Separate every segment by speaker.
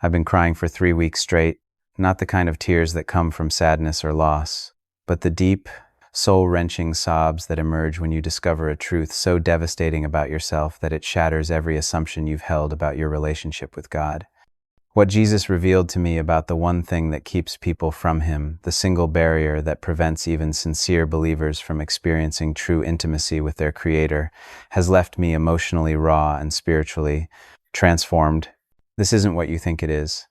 Speaker 1: I've been crying for 3 weeks straight, not the kind of tears that come from sadness or loss, but the deep, soul-wrenching sobs that emerge when you discover a truth so devastating about yourself that it shatters every assumption you've held about your relationship with God. What Jesus revealed to me about the one thing that keeps people from Him, the single barrier that prevents even sincere believers from experiencing true intimacy with their Creator, has left me emotionally raw and spiritually transformed. This isn't what you think it is.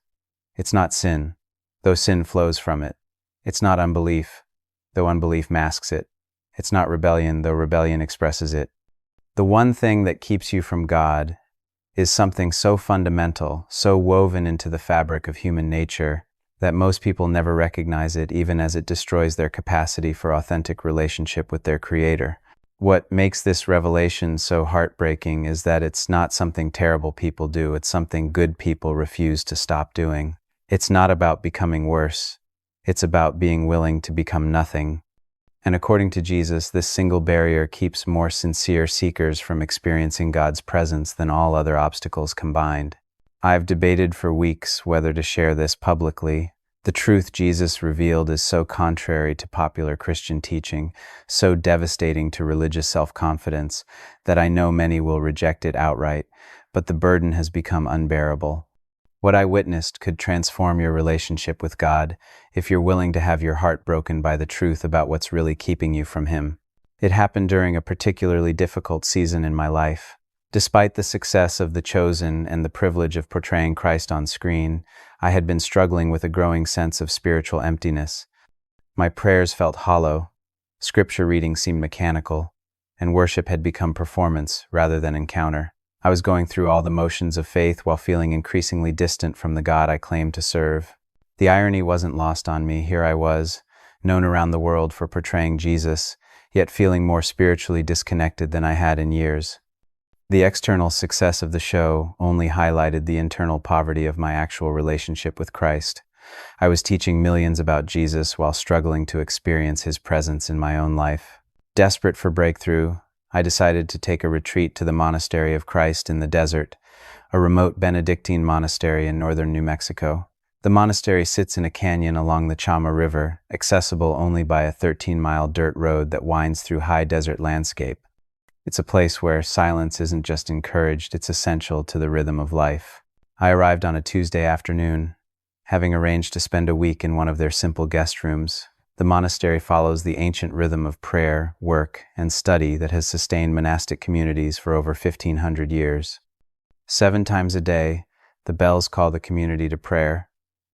Speaker 1: It's not sin, though sin flows from it. It's not unbelief, though unbelief masks it. It's not rebellion, though rebellion expresses it. The one thing that keeps you from God is something so fundamental, so woven into the fabric of human nature, that most people never recognize it, even as it destroys their capacity for authentic relationship with their Creator. What makes this revelation so heartbreaking is that it's not something terrible people do, it's something good people refuse to stop doing. It's not about becoming worse, it's about being willing to become nothing. And according to Jesus, this single barrier keeps more sincere seekers from experiencing God's presence than all other obstacles combined. I've debated for weeks whether to share this publicly. The truth Jesus revealed is so contrary to popular Christian teaching, so devastating to religious self-confidence, that I know many will reject it outright, but the burden has become unbearable. What I witnessed could transform your relationship with God if you're willing to have your heart broken by the truth about what's really keeping you from Him. It happened during a particularly difficult season in my life. Despite the success of The Chosen and the privilege of portraying Christ on screen, I had been struggling with a growing sense of spiritual emptiness. My prayers felt hollow, scripture reading seemed mechanical, and worship had become performance rather than encounter. I was going through all the motions of faith while feeling increasingly distant from the God I claimed to serve. The irony wasn't lost on me. Here I was, known around the world for portraying Jesus, yet feeling more spiritually disconnected than I had in years. The external success of the show only highlighted the internal poverty of my actual relationship with Christ. I was teaching millions about Jesus while struggling to experience His presence in my own life. Desperate for breakthrough, I decided to take a retreat to the Monastery of Christ in the desert, a remote Benedictine monastery in northern New Mexico. The monastery sits in a canyon along the Chama River, accessible only by a 13-mile dirt road that winds through high desert landscape. It's a place where silence isn't just encouraged, it's essential to the rhythm of life. I arrived on a Tuesday afternoon, having arranged to spend a week in one of their simple guest rooms. The monastery follows the ancient rhythm of prayer, work, and study that has sustained monastic communities for over 1,500 years. 7 times a day, the bells call the community to prayer,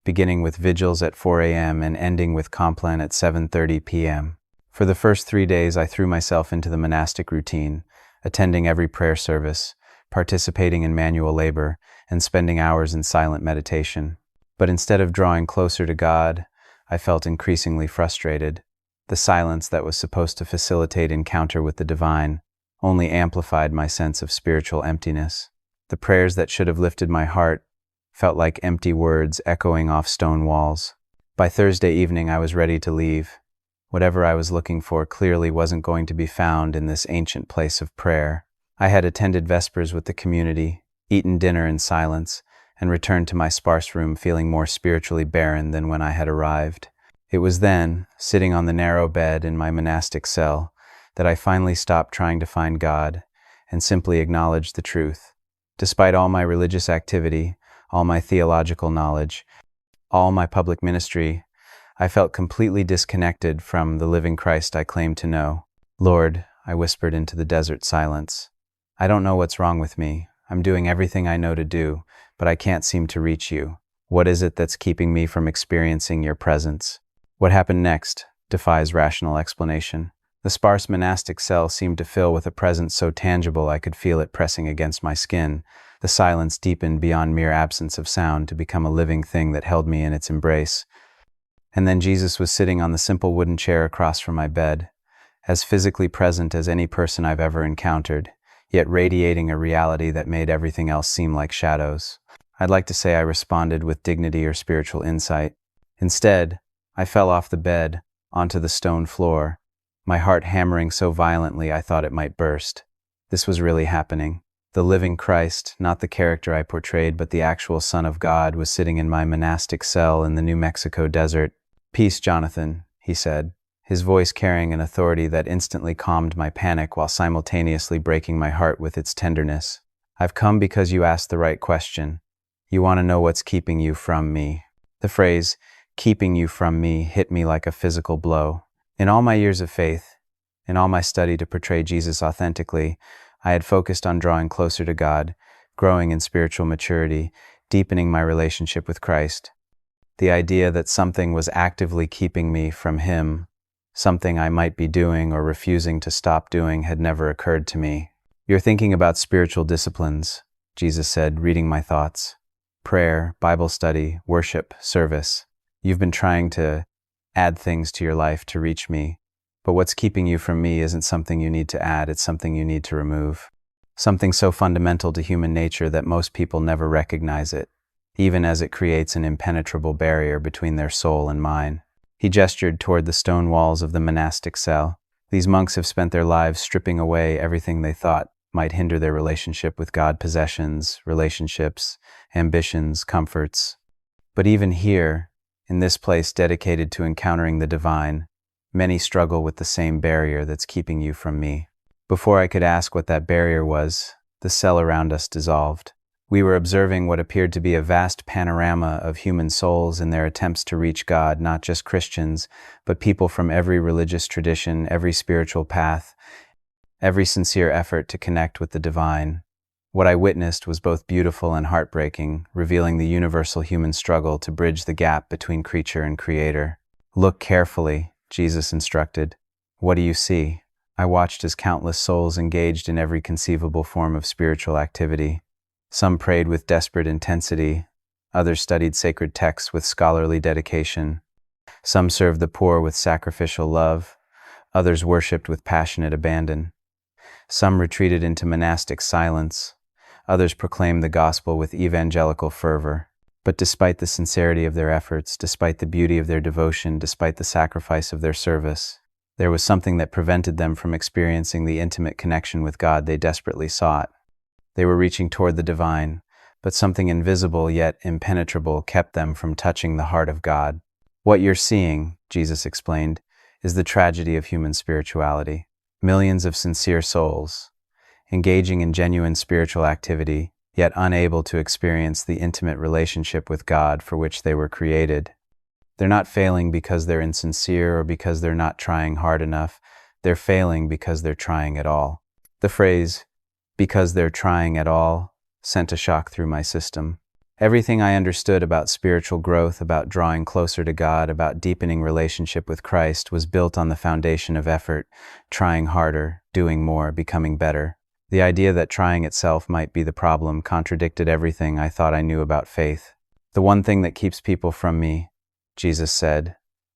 Speaker 1: beginning with vigils at 4 a.m. and ending with compline at 7:30 p.m. For the first 3 days, I threw myself into the monastic routine, attending every prayer service, participating in manual labor, and spending hours in silent meditation. But instead of drawing closer to God, I felt increasingly frustrated. The silence that was supposed to facilitate encounter with the divine only amplified my sense of spiritual emptiness. The prayers that should have lifted my heart felt like empty words echoing off stone walls. By Thursday evening, I was ready to leave. Whatever I was looking for clearly wasn't going to be found in this ancient place of prayer. I had attended Vespers with the community, eaten dinner in silence, and returned to my sparse room feeling more spiritually barren than when I had arrived. It was then, sitting on the narrow bed in my monastic cell, that I finally stopped trying to find God and simply acknowledged the truth. Despite all my religious activity, all my theological knowledge, all my public ministry, I felt completely disconnected from the living Christ I claimed to know. "Lord," I whispered into the desert silence, "I don't know what's wrong with me. I'm doing everything I know to do, but I can't seem to reach you. What is it that's keeping me from experiencing your presence?" What happened next defies rational explanation. The sparse monastic cell seemed to fill with a presence so tangible I could feel it pressing against my skin. The silence deepened beyond mere absence of sound to become a living thing that held me in its embrace. And then Jesus was sitting on the simple wooden chair across from my bed, as physically present as any person I've ever encountered, yet radiating a reality that made everything else seem like shadows. I'd like to say I responded with dignity or spiritual insight. Instead, I fell off the bed, onto the stone floor, my heart hammering so violently I thought it might burst. This was really happening. The living Christ, not the character I portrayed, but the actual Son of God, was sitting in my monastic cell in the New Mexico desert. "Peace, Jonathan," he said, his voice carrying an authority that instantly calmed my panic while simultaneously breaking my heart with its tenderness. "I've come because you asked the right question. You want to know what's keeping you from me." The phrase, "keeping you from me," hit me like a physical blow. In all my years of faith, in all my study to portray Jesus authentically, I had focused on drawing closer to God, growing in spiritual maturity, deepening my relationship with Christ. The idea that something was actively keeping me from Him, something I might be doing or refusing to stop doing, had never occurred to me. "You're thinking about spiritual disciplines," Jesus said, reading my thoughts. "Prayer, Bible study, worship, service. You've been trying to add things to your life to reach me. But what's keeping you from me isn't something you need to add, it's something you need to remove. Something so fundamental to human nature that most people never recognize it, even as it creates an impenetrable barrier between their soul and mine." He gestured toward the stone walls of the monastic cell. "These monks have spent their lives stripping away everything they thought might hinder their relationship with God: possessions, relationships, ambitions, comforts. But even here, in this place dedicated to encountering the divine, many struggle with the same barrier that's keeping you from me." Before I could ask what that barrier was, the cell around us dissolved. We were observing what appeared to be a vast panorama of human souls in their attempts to reach God, not just Christians, but people from every religious tradition, every spiritual path, every sincere effort to connect with the divine. What I witnessed was both beautiful and heartbreaking, revealing the universal human struggle to bridge the gap between creature and creator. "Look carefully," Jesus instructed. "What do you see?" I watched as countless souls engaged in every conceivable form of spiritual activity. Some prayed with desperate intensity. Others studied sacred texts with scholarly dedication. Some served the poor with sacrificial love. Others worshipped with passionate abandon. Some retreated into monastic silence. Others proclaimed the gospel with evangelical fervor. But despite the sincerity of their efforts, despite the beauty of their devotion, despite the sacrifice of their service, there was something that prevented them from experiencing the intimate connection with God they desperately sought. They were reaching toward the divine, but something invisible yet impenetrable kept them from touching the heart of God. "What you're seeing," Jesus explained, "is the tragedy of human spirituality. Millions of sincere souls, engaging in genuine spiritual activity, yet unable to experience the intimate relationship with God for which they were created. They're not failing because they're insincere or because they're not trying hard enough. They're failing because they're trying at all." The phrase, "because they're trying at all," sent a shock through my system. Everything I understood about spiritual growth, about drawing closer to God, about deepening relationship with Christ was built on the foundation of effort, trying harder, doing more, becoming better. The idea that trying itself might be the problem contradicted everything I thought I knew about faith. "The one thing that keeps people from me," Jesus said,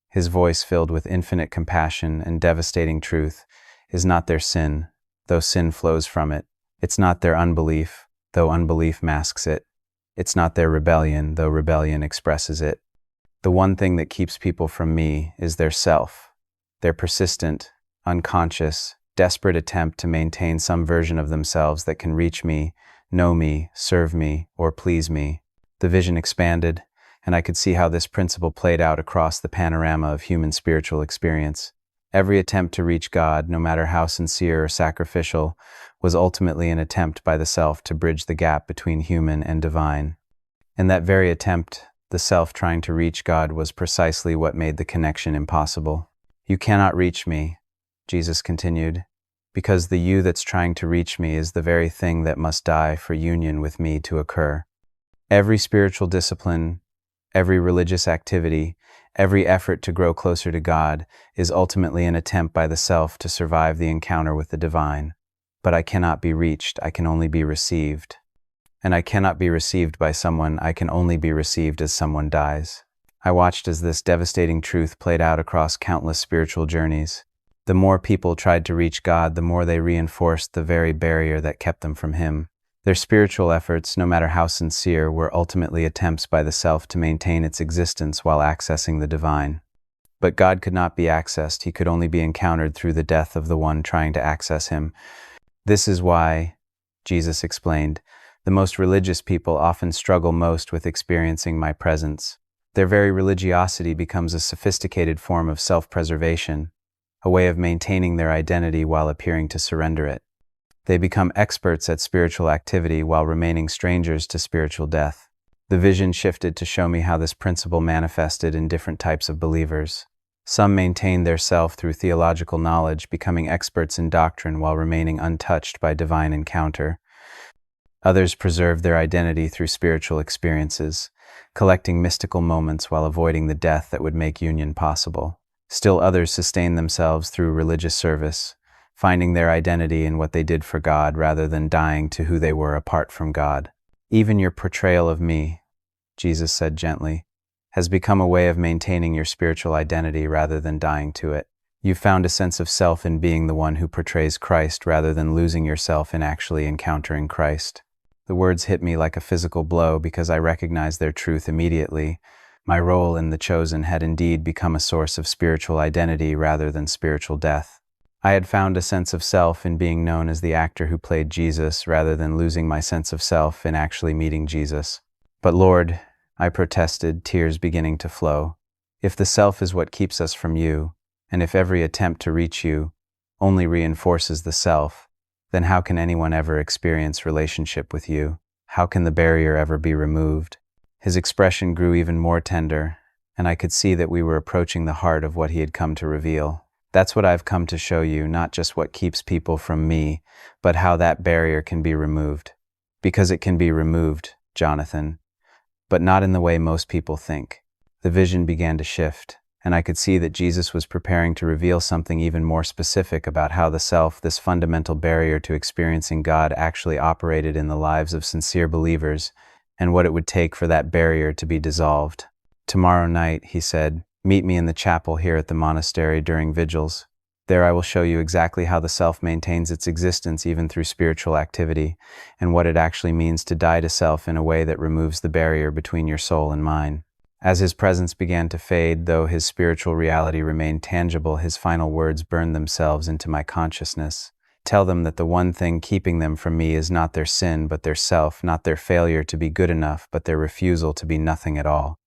Speaker 1: his voice filled with infinite compassion and devastating truth, "is not their sin, though sin flows from it. It's not their unbelief, though unbelief masks it. It's not their rebellion, though rebellion expresses it. The one thing that keeps people from me is their self, their persistent, unconscious, desperate attempt to maintain some version of themselves that can reach me, know me, serve me, or please me." The vision expanded, and I could see how this principle played out across the panorama of human spiritual experience. Every attempt to reach God, no matter how sincere or sacrificial, was ultimately an attempt by the self to bridge the gap between human and divine. And that very attempt, the self trying to reach God, was precisely what made the connection impossible. "You cannot reach me," Jesus continued, "because the you that's trying to reach me is the very thing that must die for union with me to occur." Every spiritual discipline, every religious activity, every effort to grow closer to God is ultimately an attempt by the self to survive the encounter with the divine. But I cannot be reached, I can only be received. And I cannot be received by someone, I can only be received as someone dies. I watched as this devastating truth played out across countless spiritual journeys. The more people tried to reach God, the more they reinforced the very barrier that kept them from Him. Their spiritual efforts, no matter how sincere, were ultimately attempts by the self to maintain its existence while accessing the divine. But God could not be accessed, He could only be encountered through the death of the one trying to access Him. This is why Jesus explained. The most religious people often struggle most with experiencing my presence. Their very religiosity becomes a sophisticated form of self-preservation, a way of maintaining their identity while appearing to surrender it. They become experts at spiritual activity while remaining strangers to spiritual death. The vision shifted to show me how this principle manifested in different types of believers. Some maintained their self through theological knowledge, becoming experts in doctrine while remaining untouched by divine encounter. Others preserved their identity through spiritual experiences, collecting mystical moments while avoiding the death that would make union possible. Still others sustained themselves through religious service, finding their identity in what they did for God rather than dying to who they were apart from God. Even your portrayal of me, Jesus said gently, has become a way of maintaining your spiritual identity rather than dying to it. You've found a sense of self in being the one who portrays Christ rather than losing yourself in actually encountering Christ. The words hit me like a physical blow because I recognized their truth immediately. My role in the chosen had indeed become a source of spiritual identity rather than spiritual death. I had found a sense of self in being known as the actor who played Jesus rather than losing my sense of self in actually meeting Jesus. But Lord, I protested, tears beginning to flow, if the self is what keeps us from you, and if every attempt to reach you only reinforces the self, then how can anyone ever experience relationship with you? How can the barrier ever be removed? His expression grew even more tender, and I could see that we were approaching the heart of what he had come to reveal. That's what I've come to show you, not just what keeps people from me, but how that barrier can be removed. Because it can be removed, Jonathan, but not in the way most people think. The vision began to shift, and I could see that Jesus was preparing to reveal something even more specific about how the self, this fundamental barrier to experiencing God, actually operated in the lives of sincere believers, and what it would take for that barrier to be dissolved. Tomorrow night, he said, meet me in the chapel here at the monastery during vigils. There I will show you exactly how the self maintains its existence even through spiritual activity, and what it actually means to die to self in a way that removes the barrier between your soul and mine. As his presence began to fade, though his spiritual reality remained tangible, his final words burned themselves into my consciousness. Tell them that the one thing keeping them from me is not their sin, but their self, not their failure to be good enough, but their refusal to be nothing at all.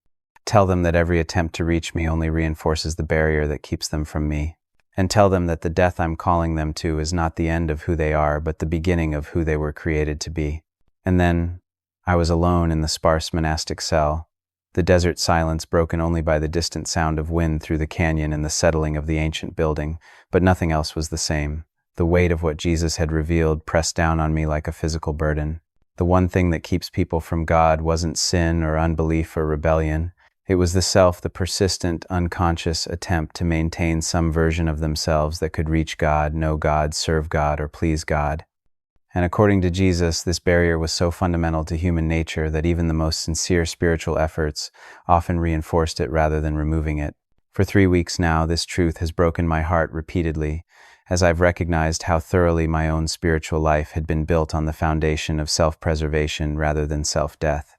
Speaker 1: Tell them that every attempt to reach me only reinforces the barrier that keeps them from me. And tell them that the death I'm calling them to is not the end of who they are, but the beginning of who they were created to be. And then, I was alone in the sparse monastic cell, the desert silence broken only by the distant sound of wind through the canyon and the settling of the ancient building, but nothing else was the same. The weight of what Jesus had revealed pressed down on me like a physical burden. The one thing that keeps people from God wasn't sin or unbelief or rebellion. It was the self, the persistent, unconscious attempt to maintain some version of themselves that could reach God, know God, serve God, or please God. And according to Jesus, this barrier was so fundamental to human nature that even the most sincere spiritual efforts often reinforced it rather than removing it. For 3 weeks now, this truth has broken my heart repeatedly, as I've recognized how thoroughly my own spiritual life had been built on the foundation of self-preservation rather than self-death.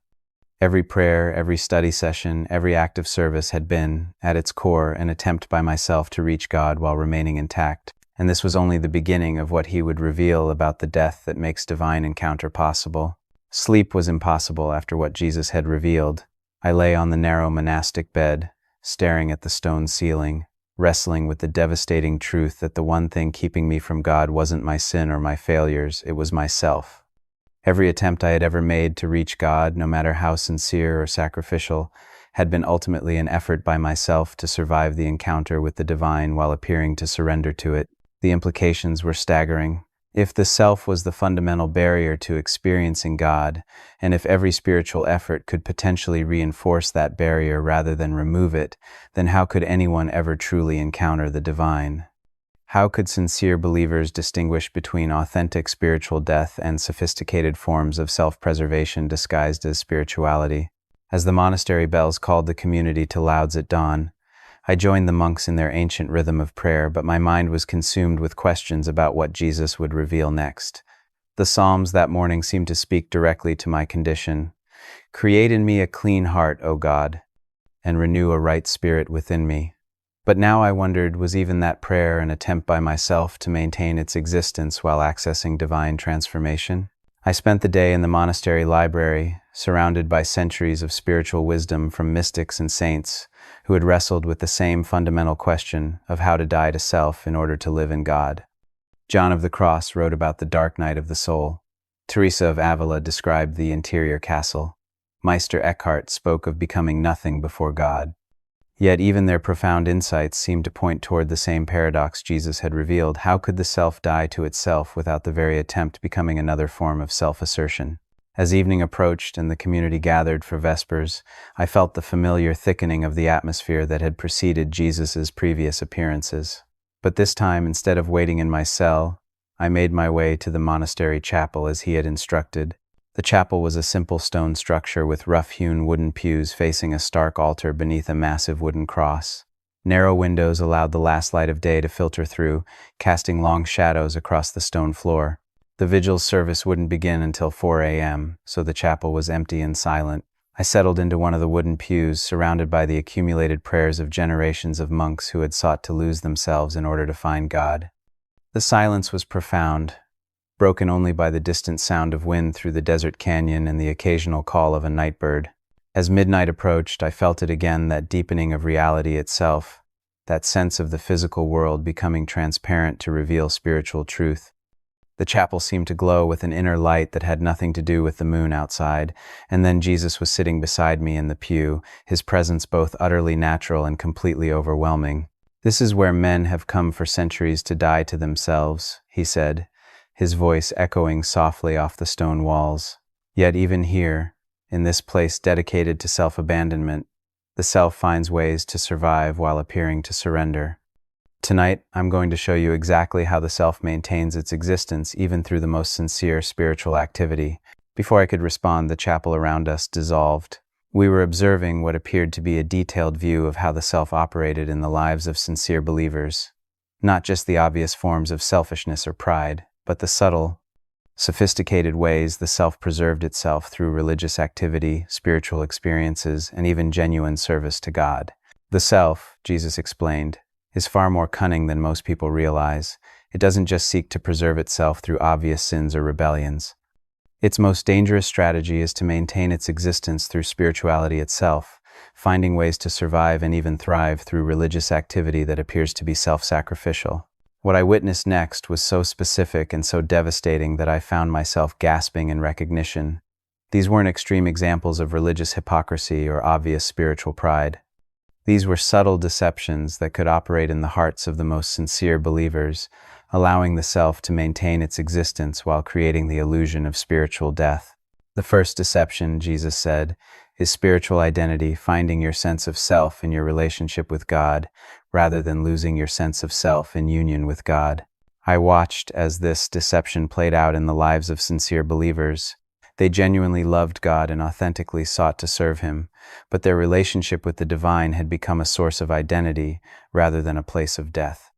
Speaker 1: Every prayer, every study session, every act of service had been, at its core, an attempt by myself to reach God while remaining intact. And this was only the beginning of what he would reveal about the death that makes divine encounter possible. Sleep was impossible after what Jesus had revealed. I lay on the narrow monastic bed, staring at the stone ceiling, wrestling with the devastating truth that the one thing keeping me from God wasn't my sin or my failures, it was myself. Every attempt I had ever made to reach God, no matter how sincere or sacrificial, had been ultimately an effort by myself to survive the encounter with the divine while appearing to surrender to it. The implications were staggering. If the self was the fundamental barrier to experiencing God, and if every spiritual effort could potentially reinforce that barrier rather than remove it, then how could anyone ever truly encounter the divine? How could sincere believers distinguish between authentic spiritual death and sophisticated forms of self-preservation disguised as spirituality? As the monastery bells called the community to lauds at dawn, I joined the monks in their ancient rhythm of prayer, but my mind was consumed with questions about what Jesus would reveal next. The Psalms that morning seemed to speak directly to my condition. Create in me a clean heart, O God, and renew a right spirit within me. But now I wondered, was even that prayer an attempt by myself to maintain its existence while accessing divine transformation? I spent the day in the monastery library, surrounded by centuries of spiritual wisdom from mystics and saints who had wrestled with the same fundamental question of how to die to self in order to live in God. John of the Cross wrote about the dark night of the soul. Teresa of Avila described the interior castle. Meister Eckhart spoke of becoming nothing before God. Yet even their profound insights seemed to point toward the same paradox Jesus had revealed. How could the self die to itself without the very attempt becoming another form of self-assertion? As evening approached and the community gathered for Vespers, I felt the familiar thickening of the atmosphere that had preceded Jesus' previous appearances. But this time, instead of waiting in my cell, I made my way to the monastery chapel as he had instructed. The chapel was a simple stone structure with rough-hewn wooden pews facing a stark altar beneath a massive wooden cross. Narrow windows allowed the last light of day to filter through, casting long shadows across the stone floor. The vigil's service wouldn't begin until 4 a.m., so the chapel was empty and silent. I settled into one of the wooden pews, surrounded by the accumulated prayers of generations of monks who had sought to lose themselves in order to find God. The silence was profound, broken only by the distant sound of wind through the desert canyon and the occasional call of a nightbird. As midnight approached, I felt it again, that deepening of reality itself, that sense of the physical world becoming transparent to reveal spiritual truth. The chapel seemed to glow with an inner light that had nothing to do with the moon outside, and then Jesus was sitting beside me in the pew, his presence both utterly natural and completely overwhelming. "This is where men have come for centuries to die to themselves," he said, his voice echoing softly off the stone walls. "Yet even here, in this place dedicated to self-abandonment, the self finds ways to survive while appearing to surrender. Tonight, I'm going to show you exactly how the self maintains its existence even through the most sincere spiritual activity." Before I could respond, the chapel around us dissolved. We were observing what appeared to be a detailed view of how the self operated in the lives of sincere believers. Not just the obvious forms of selfishness or pride, but the subtle, sophisticated ways the self preserved itself through religious activity, spiritual experiences, and even genuine service to God. The self, Jesus explained, is far more cunning than most people realize. It doesn't just seek to preserve itself through obvious sins or rebellions. Its most dangerous strategy is to maintain its existence through spirituality itself, finding ways to survive and even thrive through religious activity that appears to be self-sacrificial. What I witnessed next was so specific and so devastating that I found myself gasping in recognition. These weren't extreme examples of religious hypocrisy or obvious spiritual pride. These were subtle deceptions that could operate in the hearts of the most sincere believers, allowing the self to maintain its existence while creating the illusion of spiritual death. The first deception, Jesus said, is spiritual identity, finding your sense of self in your relationship with God, rather than losing your sense of self in union with God. I watched as this deception played out in the lives of sincere believers. They genuinely loved God and authentically sought to serve Him, but their relationship with the divine had become a source of identity rather than a place of death.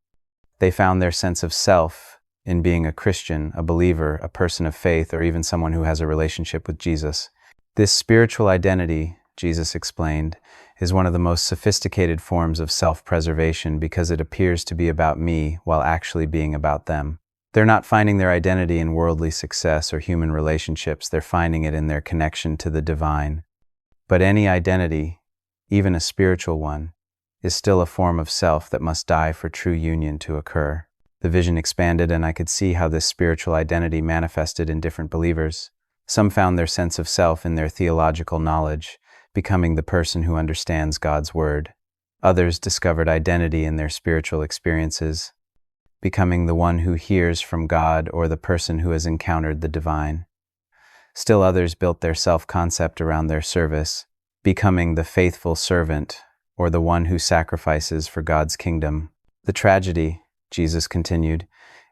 Speaker 1: They found their sense of self in being a Christian, a believer, a person of faith, or even someone who has a relationship with Jesus. This spiritual identity, Jesus explained, is one of the most sophisticated forms of self-preservation because it appears to be about me while actually being about them. They're not finding their identity in worldly success or human relationships, they're finding it in their connection to the divine. But any identity, even a spiritual one, is still a form of self that must die for true union to occur. The vision expanded, and I could see how this spiritual identity manifested in different believers. Some found their sense of self in their theological knowledge, becoming the person who understands God's word. Others discovered identity in their spiritual experiences, becoming the one who hears from God or the person who has encountered the divine. Still others built their self-concept around their service, becoming the faithful servant or the one who sacrifices for God's kingdom. The tragedy, Jesus continued,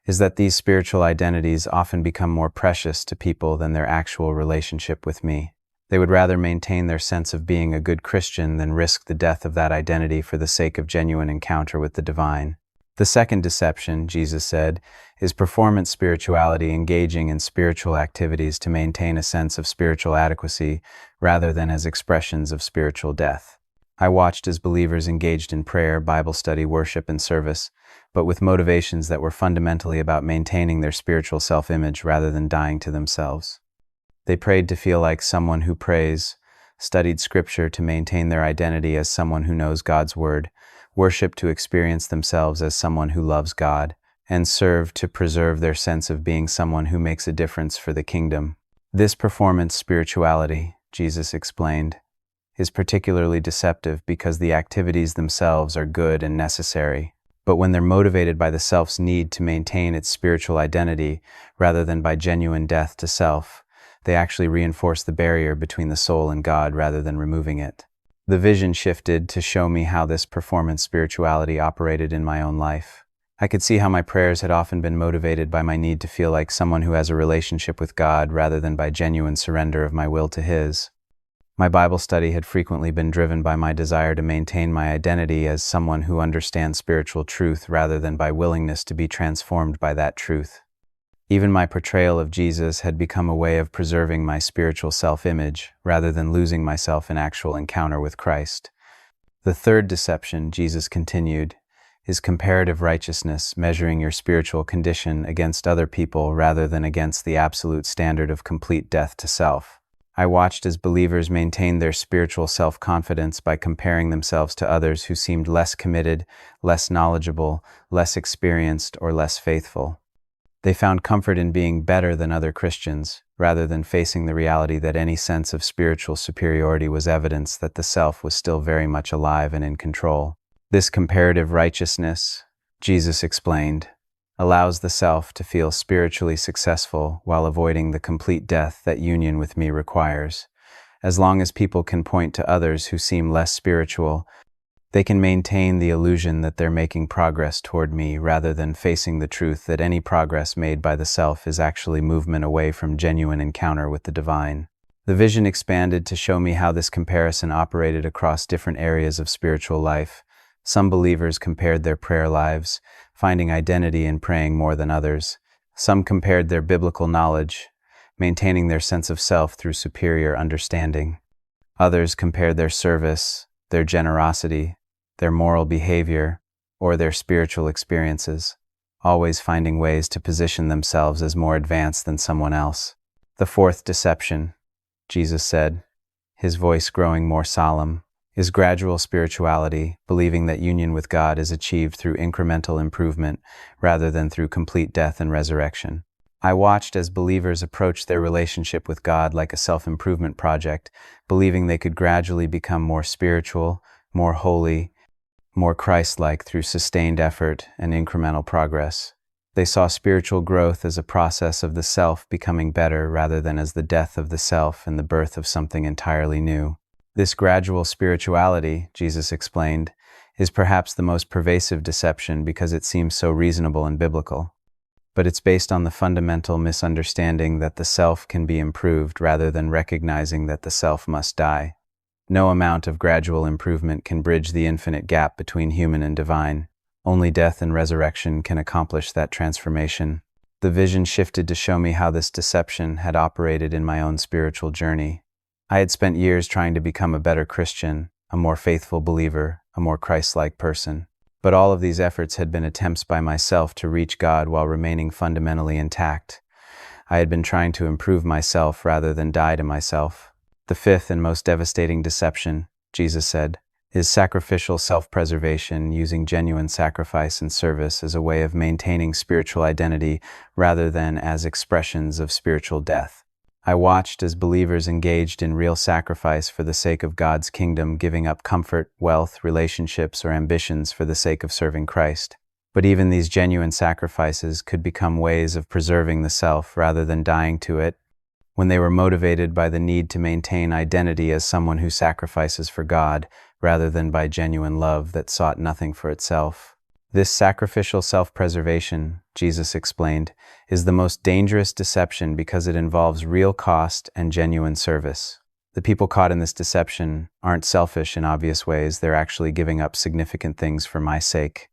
Speaker 1: is that these spiritual identities often become more precious to people than their actual relationship with me. They would rather maintain their sense of being a good Christian than risk the death of that identity for the sake of genuine encounter with the divine. The second deception, Jesus said, is performance spirituality, engaging in spiritual activities to maintain a sense of spiritual adequacy rather than as expressions of spiritual death. I watched as believers engaged in prayer, Bible study, worship, and service, but with motivations that were fundamentally about maintaining their spiritual self-image rather than dying to themselves. They prayed to feel like someone who prays, studied scripture to maintain their identity as someone who knows God's word, worshiped to experience themselves as someone who loves God, and served to preserve their sense of being someone who makes a difference for the kingdom. This performance spirituality, Jesus explained, is particularly deceptive because the activities themselves are good and necessary. But when they're motivated by the self's need to maintain its spiritual identity rather than by genuine death to self, they actually reinforce the barrier between the soul and God rather than removing it. The vision shifted to show me how this performance spirituality operated in my own life. I could see how my prayers had often been motivated by my need to feel like someone who has a relationship with God rather than by genuine surrender of my will to His. My Bible study had frequently been driven by my desire to maintain my identity as someone who understands spiritual truth rather than by willingness to be transformed by that truth. Even my portrayal of Jesus had become a way of preserving my spiritual self-image rather than losing myself in actual encounter with Christ. The third deception, Jesus continued, is comparative righteousness, measuring your spiritual condition against other people rather than against the absolute standard of complete death to self. I watched as believers maintained their spiritual self-confidence by comparing themselves to others who seemed less committed, less knowledgeable, less experienced, or less faithful. They found comfort in being better than other Christians, rather than facing the reality that any sense of spiritual superiority was evidence that the self was still very much alive and in control. This comparative righteousness, Jesus explained, allows the self to feel spiritually successful while avoiding the complete death that union with me requires. As long as people can point to others who seem less spiritual, they can maintain the illusion that they're making progress toward me rather than facing the truth that any progress made by the self is actually movement away from genuine encounter with the divine. The vision expanded to show me how this comparison operated across different areas of spiritual life. Some believers compared their prayer lives, finding identity in praying more than others. Some compared their biblical knowledge, maintaining their sense of self through superior understanding. Others compared their service, their generosity, their moral behavior, or their spiritual experiences, always finding ways to position themselves as more advanced than someone else. The fourth deception, Jesus said, his voice growing more solemn, is gradual spirituality, believing that union with God is achieved through incremental improvement rather than through complete death and resurrection. I watched as believers approached their relationship with God like a self-improvement project, believing they could gradually become more spiritual, more holy, more Christ-like through sustained effort and incremental progress. They saw spiritual growth as a process of the self becoming better rather than as the death of the self and the birth of something entirely new. This gradual spirituality, Jesus explained, is perhaps the most pervasive deception because it seems so reasonable and biblical. But it's based on the fundamental misunderstanding that the self can be improved rather than recognizing that the self must die. No amount of gradual improvement can bridge the infinite gap between human and divine. Only death and resurrection can accomplish that transformation. The vision shifted to show me how this deception had operated in my own spiritual journey. I had spent years trying to become a better Christian, a more faithful believer, a more Christ-like person. But all of these efforts had been attempts by myself to reach God while remaining fundamentally intact. I had been trying to improve myself rather than die to myself. The fifth and most devastating deception, Jesus said, is sacrificial self-preservation, using genuine sacrifice and service as a way of maintaining spiritual identity rather than as expressions of spiritual death. I watched as believers engaged in real sacrifice for the sake of God's kingdom, giving up comfort, wealth, relationships, or ambitions for the sake of serving Christ. But even these genuine sacrifices could become ways of preserving the self rather than dying to it, when they were motivated by the need to maintain identity as someone who sacrifices for God rather than by genuine love that sought nothing for itself. This sacrificial self-preservation, Jesus explained, is the most dangerous deception because it involves real cost and genuine service. The people caught in this deception aren't selfish in obvious ways. They're actually giving up significant things for my sake.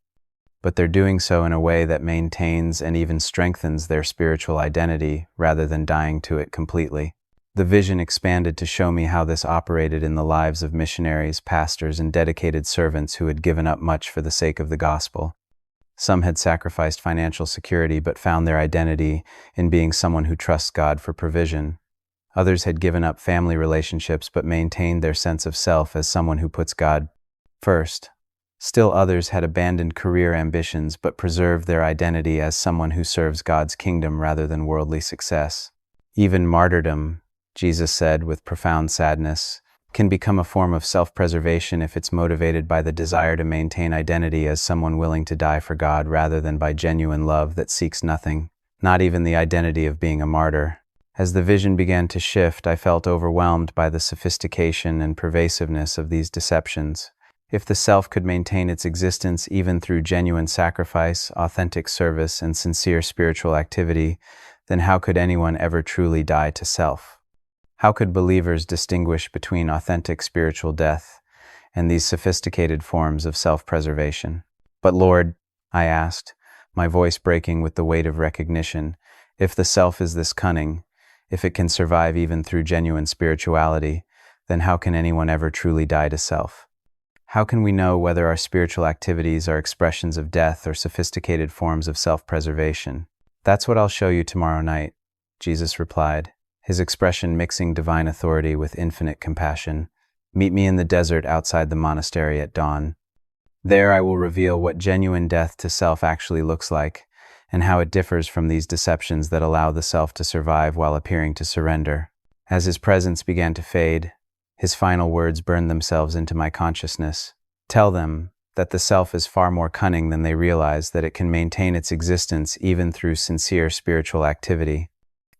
Speaker 1: But they're doing so in a way that maintains and even strengthens their spiritual identity rather than dying to it completely. The vision expanded to show me how this operated in the lives of missionaries, pastors, and dedicated servants who had given up much for the sake of the gospel. Some had sacrificed financial security but found their identity in being someone who trusts God for provision. Others had given up family relationships but maintained their sense of self as someone who puts God first. Still others had abandoned career ambitions but preserved their identity as someone who serves God's kingdom rather than worldly success. Even martyrdom, Jesus said with profound sadness, can become a form of self-preservation if it's motivated by the desire to maintain identity as someone willing to die for God rather than by genuine love that seeks nothing, not even the identity of being a martyr. As the vision began to shift, I felt overwhelmed by the sophistication and pervasiveness of these deceptions. If the self could maintain its existence even through genuine sacrifice, authentic service, and sincere spiritual activity, then how could anyone ever truly die to self? How could believers distinguish between authentic spiritual death and these sophisticated forms of self-preservation? But Lord, I asked, my voice breaking with the weight of recognition, if the self is this cunning, if it can survive even through genuine spirituality, then how can anyone ever truly die to self? How can we know whether our spiritual activities are expressions of death or sophisticated forms of self-preservation? That's what I'll show you tomorrow night, Jesus replied, his expression mixing divine authority with infinite compassion. Meet me in the desert outside the monastery at dawn. There I will reveal what genuine death to self actually looks like, and how it differs from these deceptions that allow the self to survive while appearing to surrender. As his presence began to fade, his final words burned themselves into my consciousness. Tell them that the self is far more cunning than they realize, that it can maintain its existence even through sincere spiritual activity.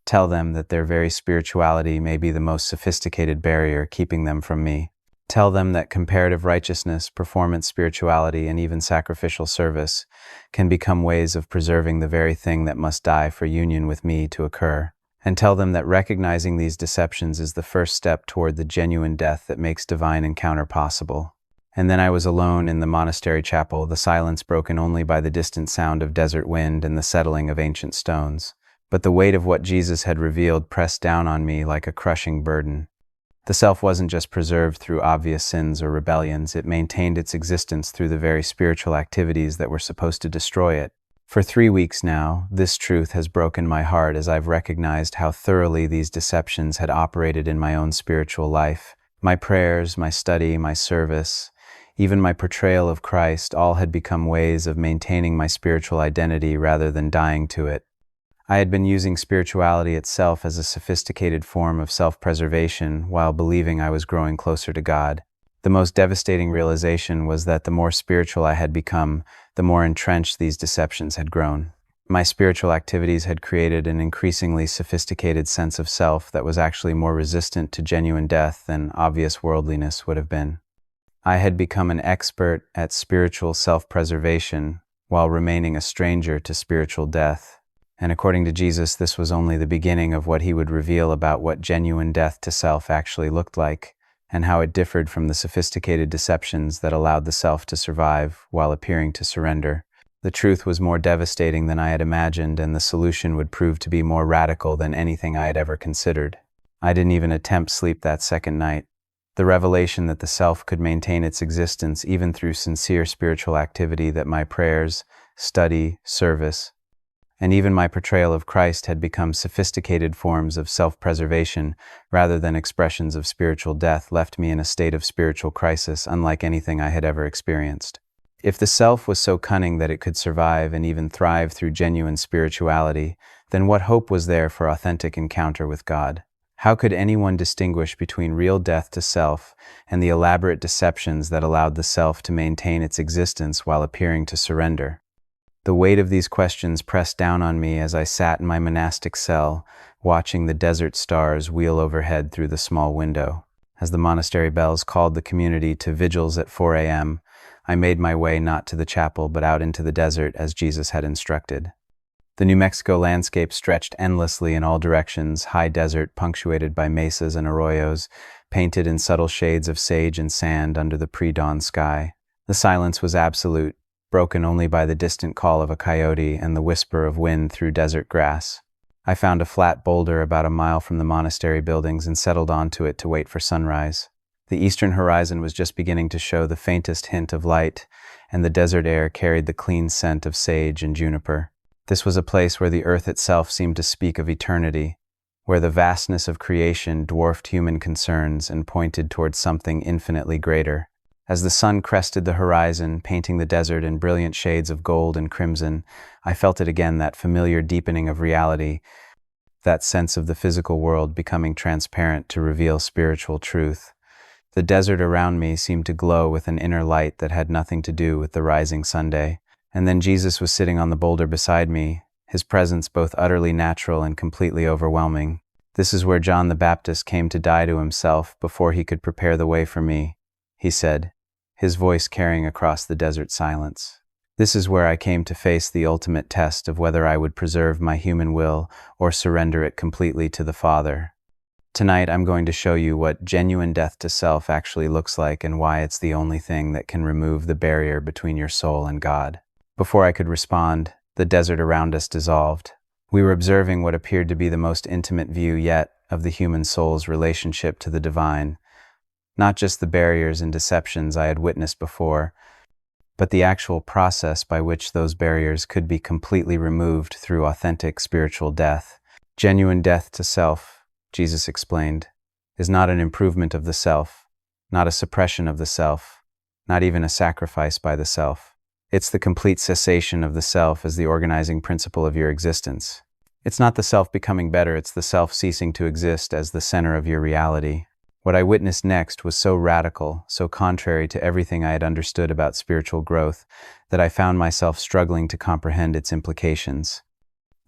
Speaker 1: Tell them that their very spirituality may be the most sophisticated barrier keeping them from me. Tell them that comparative righteousness, performance spirituality, and even sacrificial service can become ways of preserving the very thing that must die for union with me to occur. And tell them that recognizing these deceptions is the first step toward the genuine death that makes divine encounter possible. And then I was alone in the monastery chapel, the silence broken only by the distant sound of desert wind and the settling of ancient stones. But the weight of what Jesus had revealed pressed down on me like a crushing burden. The self wasn't just preserved through obvious sins or rebellions, it maintained its existence through the very spiritual activities that were supposed to destroy it. For 3 weeks now, this truth has broken my heart as I've recognized how thoroughly these deceptions had operated in my own spiritual life. My prayers, my study, my service, even my portrayal of Christ, all had become ways of maintaining my spiritual identity rather than dying to it. I had been using spirituality itself as a sophisticated form of self-preservation while believing I was growing closer to God. The most devastating realization was that the more spiritual I had become, the more entrenched these deceptions had grown. My spiritual activities had created an increasingly sophisticated sense of self that was actually more resistant to genuine death than obvious worldliness would have been. I had become an expert at spiritual self-preservation while remaining a stranger to spiritual death. And according to Jesus, this was only the beginning of what he would reveal about what genuine death to self actually looked like, and how it differed from the sophisticated deceptions that allowed the self to survive while appearing to surrender. The truth was more devastating than I had imagined, and the solution would prove to be more radical than anything I had ever considered. I didn't even attempt sleep that second night. The revelation that the self could maintain its existence even through sincere spiritual activity, that my prayers, study, service, and even my portrayal of Christ had become sophisticated forms of self-preservation rather than expressions of spiritual death, left me in a state of spiritual crisis unlike anything I had ever experienced. If the self was so cunning that it could survive and even thrive through genuine spirituality, then what hope was there for authentic encounter with God? How could anyone distinguish between real death to self and the elaborate deceptions that allowed the self to maintain its existence while appearing to surrender? The weight of these questions pressed down on me as I sat in my monastic cell, watching the desert stars wheel overhead through the small window. As the monastery bells called the community to vigils at 4 a.m., I made my way not to the chapel but out into the desert as Jesus had instructed. The New Mexico landscape stretched endlessly in all directions, high desert punctuated by mesas and arroyos, painted in subtle shades of sage and sand under the pre-dawn sky. The silence was absolute, broken only by the distant call of a coyote and the whisper of wind through desert grass. I found a flat boulder about a mile from the monastery buildings and settled onto it to wait for sunrise. The eastern horizon was just beginning to show the faintest hint of light, and the desert air carried the clean scent of sage and juniper. This was a place where the earth itself seemed to speak of eternity, where the vastness of creation dwarfed human concerns and pointed towards something infinitely greater. As the sun crested the horizon, painting the desert in brilliant shades of gold and crimson, I felt it again, that familiar deepening of reality, that sense of the physical world becoming transparent to reveal spiritual truth. The desert around me seemed to glow with an inner light that had nothing to do with the rising Sunday. And then Jesus was sitting on the boulder beside me, his presence both utterly natural and completely overwhelming. "This is where John the Baptist came to die to himself before he could prepare the way for me," he said, his voice carrying across the desert silence. "This is where I came to face the ultimate test of whether I would preserve my human will or surrender it completely to the Father. Tonight I'm going to show you what genuine death to self actually looks like and why it's the only thing that can remove the barrier between your soul and God." Before I could respond, the desert around us dissolved. We were observing what appeared to be the most intimate view yet of the human soul's relationship to the divine. Not just the barriers and deceptions I had witnessed before, but the actual process by which those barriers could be completely removed through authentic spiritual death. Genuine death to self, Jesus explained, is not an improvement of the self, not a suppression of the self, not even a sacrifice by the self. It's the complete cessation of the self as the organizing principle of your existence. It's not the self becoming better, it's the self ceasing to exist as the center of your reality. What I witnessed next was so radical, so contrary to everything I had understood about spiritual growth, that I found myself struggling to comprehend its implications.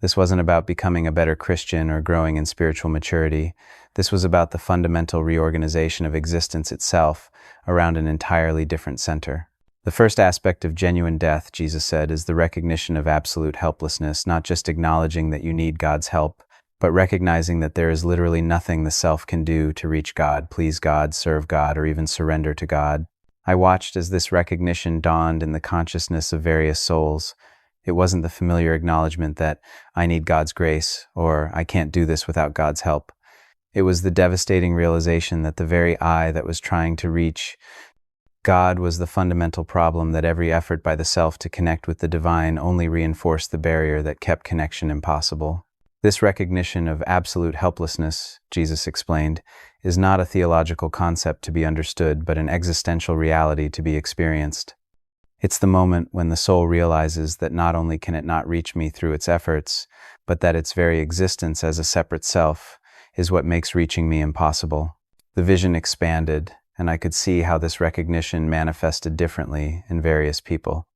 Speaker 1: This wasn't about becoming a better Christian or growing in spiritual maturity. This was about the fundamental reorganization of existence itself around an entirely different center. The first aspect of genuine death, Jesus said, is the recognition of absolute helplessness, not just acknowledging that you need God's help, but recognizing that there is literally nothing the self can do to reach God, please God, serve God, or even surrender to God. I watched as this recognition dawned in the consciousness of various souls. It wasn't the familiar acknowledgement that I need God's grace, or I can't do this without God's help. It was the devastating realization that the very I that was trying to reach God was the fundamental problem, that every effort by the self to connect with the divine only reinforced the barrier that kept connection impossible. This recognition of absolute helplessness, Jesus explained, is not a theological concept to be understood, but an existential reality to be experienced. It's the moment when the soul realizes that not only can it not reach me through its efforts, but that its very existence as a separate self is what makes reaching me impossible. The vision expanded, and I could see how this recognition manifested differently in various people.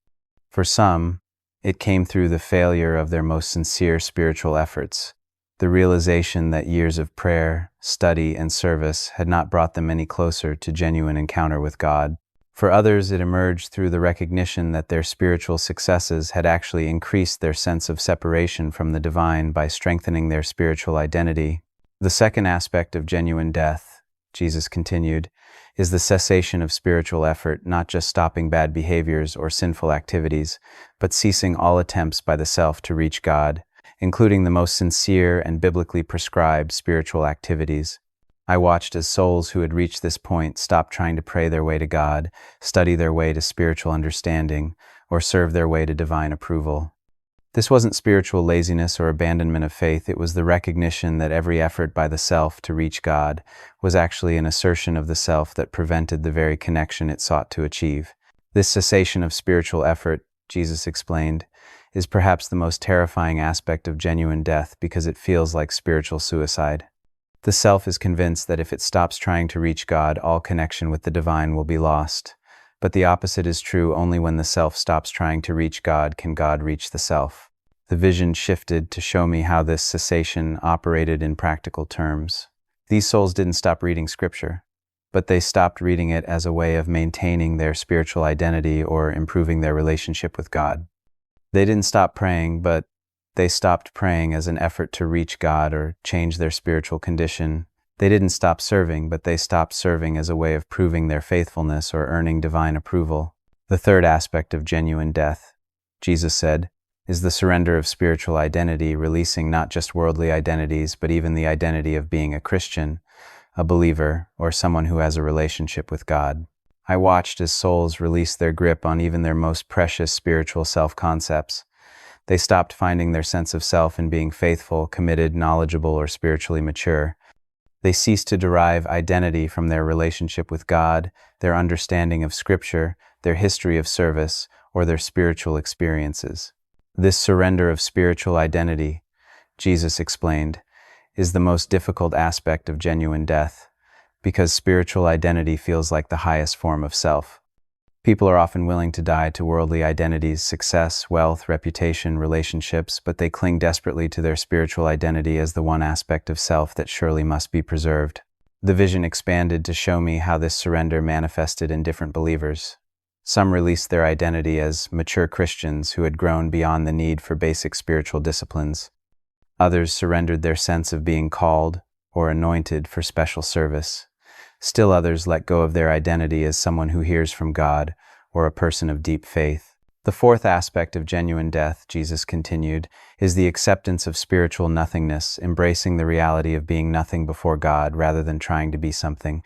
Speaker 1: For some, it came through the failure of their most sincere spiritual efforts, the realization that years of prayer, study, and service had not brought them any closer to genuine encounter with God. For others, it emerged through the recognition that their spiritual successes had actually increased their sense of separation from the divine by strengthening their spiritual identity. The second aspect of genuine death, Jesus continued, is the cessation of spiritual effort, not just stopping bad behaviors or sinful activities, but ceasing all attempts by the self to reach God, including the most sincere and biblically prescribed spiritual activities. I watched as souls who had reached this point stopped trying to pray their way to God, study their way to spiritual understanding, or serve their way to divine approval. This wasn't spiritual laziness or abandonment of faith, it was the recognition that every effort by the self to reach God was actually an assertion of the self that prevented the very connection it sought to achieve. This cessation of spiritual effort, Jesus explained, is perhaps the most terrifying aspect of genuine death because it feels like spiritual suicide. The self is convinced that if it stops trying to reach God, all connection with the divine will be lost. But the opposite is true. Only when the self stops trying to reach God can God reach the self. The vision shifted to show me how this cessation operated in practical terms. These souls didn't stop reading Scripture, but they stopped reading it as a way of maintaining their spiritual identity or improving their relationship with God. They didn't stop praying, but they stopped praying as an effort to reach God or change their spiritual condition. They didn't stop serving, but they stopped serving as a way of proving their faithfulness or earning divine approval. The third aspect of genuine death, Jesus said, is the surrender of spiritual identity, releasing not just worldly identities, but even the identity of being a Christian, a believer, or someone who has a relationship with God. I watched as souls released their grip on even their most precious spiritual self-concepts. They stopped finding their sense of self in being faithful, committed, knowledgeable, or spiritually mature. They ceased to derive identity from their relationship with God, their understanding of Scripture, their history of service, or their spiritual experiences. This surrender of spiritual identity, Jesus explained, is the most difficult aspect of genuine death, because spiritual identity feels like the highest form of self. People are often willing to die to worldly identities, success, wealth, reputation, relationships, but they cling desperately to their spiritual identity as the one aspect of self that surely must be preserved. The vision expanded to show me how this surrender manifested in different believers. Some released their identity as mature Christians who had grown beyond the need for basic spiritual disciplines. Others surrendered their sense of being called or anointed for special service. Still others let go of their identity as someone who hears from God or a person of deep faith. The fourth aspect of genuine death, Jesus continued, is the acceptance of spiritual nothingness, embracing the reality of being nothing before God rather than trying to be something,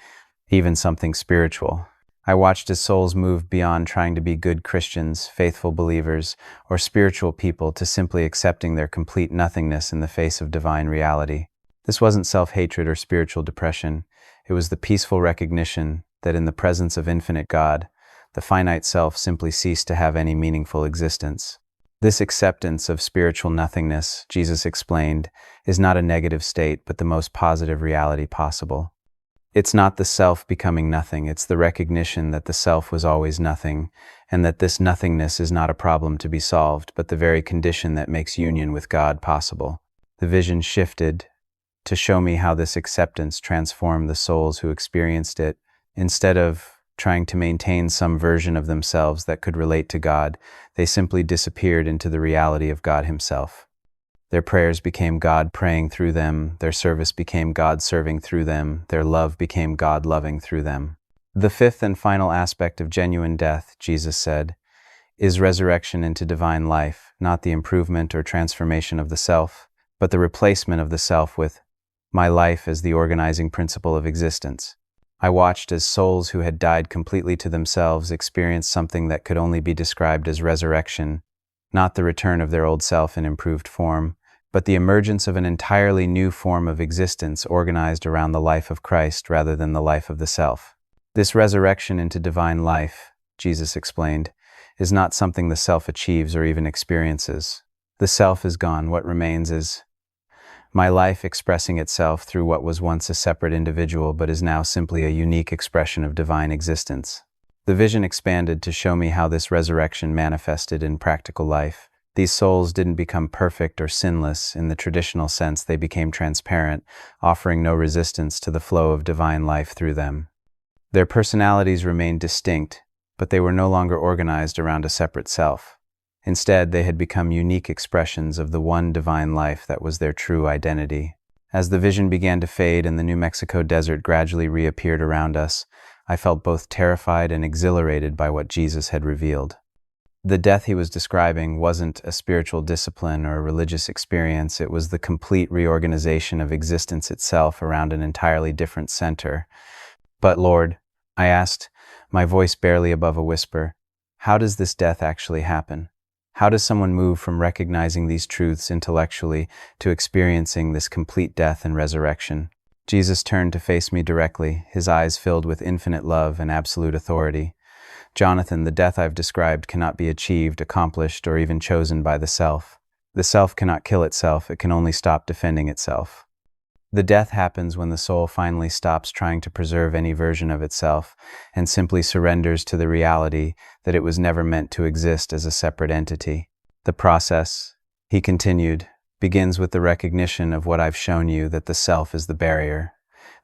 Speaker 1: even something spiritual. I watched as souls moved beyond trying to be good Christians, faithful believers, or spiritual people to simply accepting their complete nothingness in the face of divine reality. This wasn't self-hatred or spiritual depression. It was the peaceful recognition that in the presence of infinite God, the finite self simply ceased to have any meaningful existence. This acceptance of spiritual nothingness, Jesus explained, is not a negative state, but the most positive reality possible. It's not the self becoming nothing, it's the recognition that the self was always nothing, and that this nothingness is not a problem to be solved, but the very condition that makes union with God possible. The vision shifted to show me how this acceptance transformed the souls who experienced it. Instead of trying to maintain some version of themselves that could relate to God, they simply disappeared into the reality of God Himself. Their prayers became God praying through them, their service became God serving through them, their love became God loving through them. The fifth and final aspect of genuine death, Jesus said, is resurrection into divine life, not the improvement or transformation of the self, but the replacement of the self with my life as the organizing principle of existence. I watched as souls who had died completely to themselves experienced something that could only be described as resurrection, not the return of their old self in improved form, but the emergence of an entirely new form of existence organized around the life of Christ rather than the life of the self. This resurrection into divine life, Jesus explained, is not something the self achieves or even experiences. The self is gone. What remains is my life expressing itself through what was once a separate individual but is now simply a unique expression of divine existence. The vision expanded to show me how this resurrection manifested in practical life. These souls didn't become perfect or sinless in the traditional sense. They became transparent, offering no resistance to the flow of divine life through them. Their personalities remained distinct, but they were no longer organized around a separate self. Instead, they had become unique expressions of the one divine life that was their true identity. As the vision began to fade and the New Mexico desert gradually reappeared around us, I felt both terrified and exhilarated by what Jesus had revealed. The death he was describing wasn't a spiritual discipline or a religious experience. It was the complete reorganization of existence itself around an entirely different center. But Lord, I asked, my voice barely above a whisper, how does this death actually happen? How does someone move from recognizing these truths intellectually to experiencing this complete death and resurrection? Jesus turned to face me directly, his eyes filled with infinite love and absolute authority. Jonathan, the death I've described cannot be achieved, accomplished, or even chosen by the self. The self cannot kill itself, it can only stop defending itself. The death happens when the soul finally stops trying to preserve any version of itself and simply surrenders to the reality that it was never meant to exist as a separate entity. The process, he continued, begins with the recognition of what I've shown you, that the self is the barrier,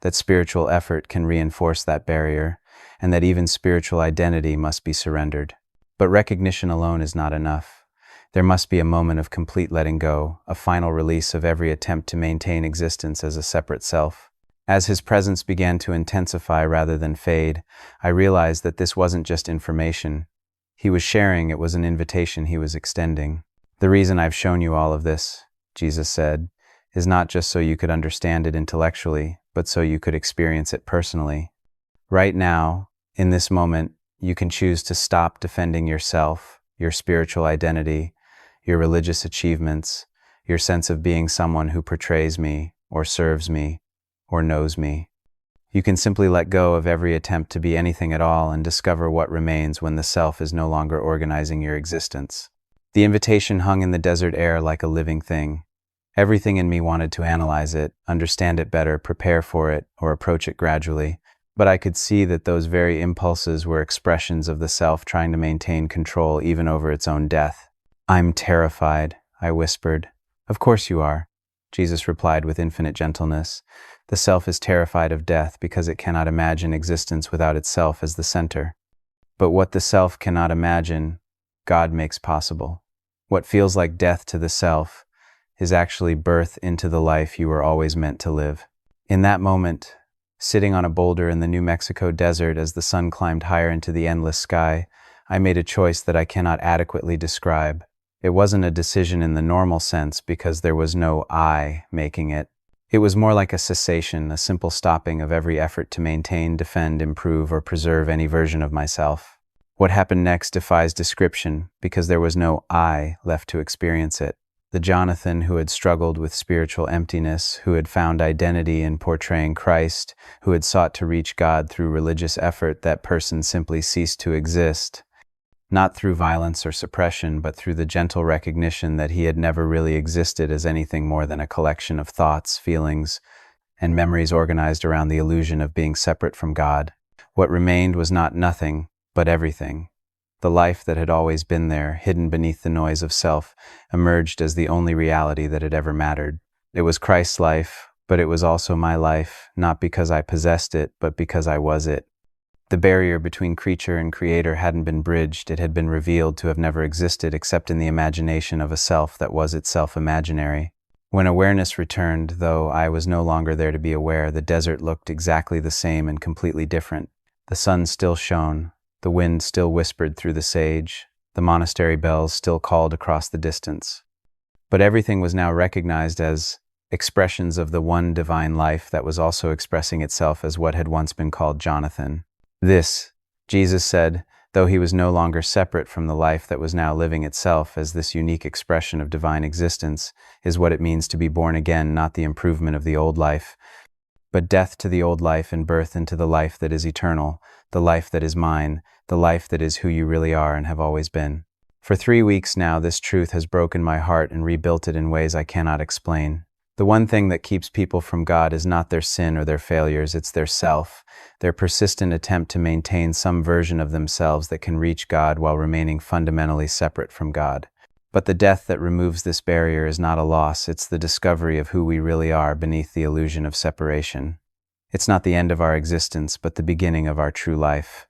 Speaker 1: that spiritual effort can reinforce that barrier, and that even spiritual identity must be surrendered. But recognition alone is not enough. There must be a moment of complete letting go, a final release of every attempt to maintain existence as a separate self. As his presence began to intensify rather than fade, I realized that this wasn't just information he was sharing, it was an invitation he was extending. The reason I've shown you all of this, Jesus said, is not just so you could understand it intellectually, but so you could experience it personally. Right now, in this moment, you can choose to stop defending yourself, your spiritual identity, your religious achievements, your sense of being someone who portrays me, or serves me, or knows me. You can simply let go of every attempt to be anything at all and discover what remains when the self is no longer organizing your existence. The invitation hung in the desert air like a living thing. Everything in me wanted to analyze it, understand it better, prepare for it, or approach it gradually. But I could see that those very impulses were expressions of the self trying to maintain control even over its own death. "I'm terrified," I whispered. "Of course you are," Jesus replied with infinite gentleness. "The self is terrified of death because it cannot imagine existence without itself as the center. But what the self cannot imagine, God makes possible. What feels like death to the self is actually birth into the life you were always meant to live." In that moment, sitting on a boulder in the New Mexico desert as the sun climbed higher into the endless sky, I made a choice that I cannot adequately describe. It wasn't a decision in the normal sense because there was no I making it. It was more like a cessation, a simple stopping of every effort to maintain, defend, improve, or preserve any version of myself. What happened next defies description because there was no I left to experience it. The Jonathan who had struggled with spiritual emptiness, who had found identity in portraying Christ, who had sought to reach God through religious effort, that person simply ceased to exist. Not through violence or suppression, but through the gentle recognition that he had never really existed as anything more than a collection of thoughts, feelings, and memories organized around the illusion of being separate from God. What remained was not nothing, but everything. The life that had always been there, hidden beneath the noise of self, emerged as the only reality that had ever mattered. It was Christ's life, but it was also my life, not because I possessed it, but because I was it. The barrier between creature and creator hadn't been bridged, it had been revealed to have never existed except in the imagination of a self that was itself imaginary. When awareness returned, though I was no longer there to be aware, the desert looked exactly the same and completely different. The sun still shone, the wind still whispered through the sage, the monastery bells still called across the distance. But everything was now recognized as expressions of the one divine life that was also expressing itself as what had once been called Jonathan. This, Jesus said, though he was no longer separate from the life that was now living itself as this unique expression of divine existence, is what it means to be born again, not the improvement of the old life, but death to the old life and birth into the life that is eternal, the life that is mine, the life that is who you really are and have always been. For 3 weeks now, this truth has broken my heart and rebuilt it in ways I cannot explain. The one thing that keeps people from God is not their sin or their failures, it's their self, their persistent attempt to maintain some version of themselves that can reach God while remaining fundamentally separate from God. But the death that removes this barrier is not a loss, it's the discovery of who we really are beneath the illusion of separation. It's not the end of our existence, but the beginning of our true life.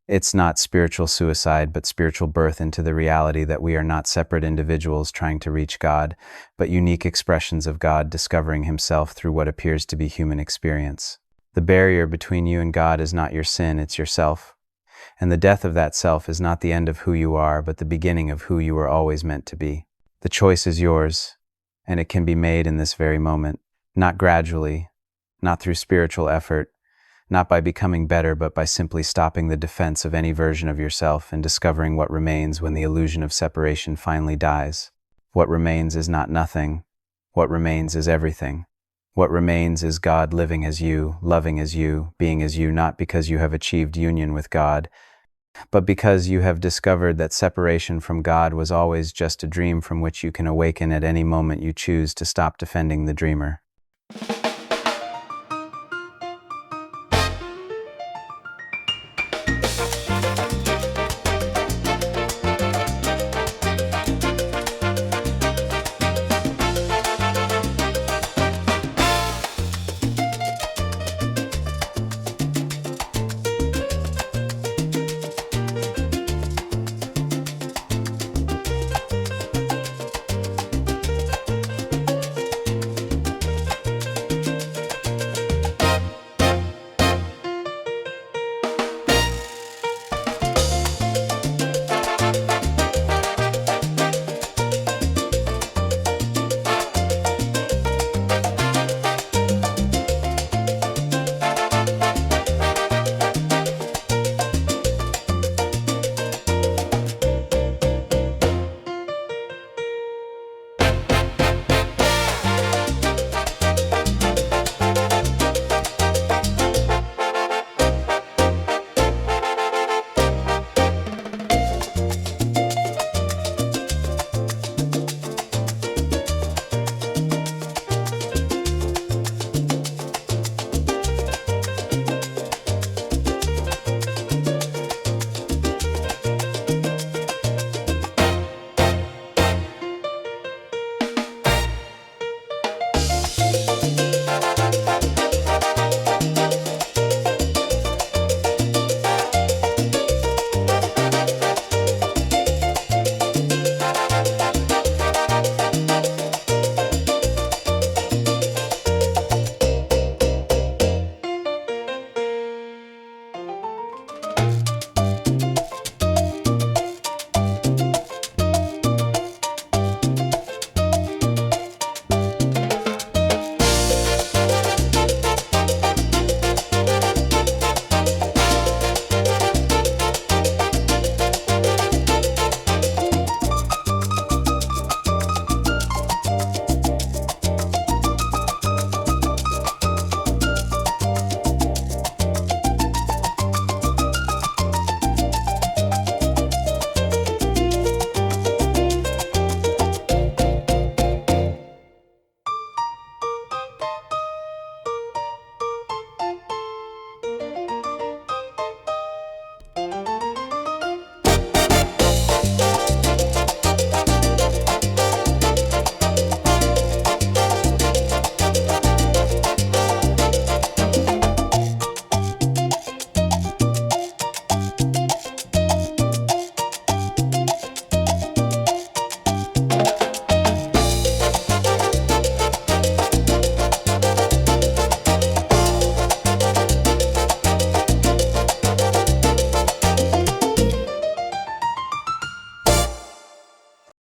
Speaker 1: It's not spiritual suicide, but spiritual birth into the reality that we are not separate individuals trying to reach God, but unique expressions of God discovering himself through what appears to be human experience. The barrier between you and God is not your sin, it's yourself. And the death of that self is not the end of who you are, but the beginning of who you were always meant to be. The choice is yours, and it can be made in this very moment, not gradually, not through spiritual effort, not by becoming better, but by simply stopping the defense of any version of yourself and discovering what remains when the illusion of separation finally dies. What remains is not nothing. What remains is everything. What remains is God living as you, loving as you, being as you, not because you have achieved union with God, but because you have discovered that separation from God was always just a dream from which you can awaken at any moment you choose to stop defending the dreamer.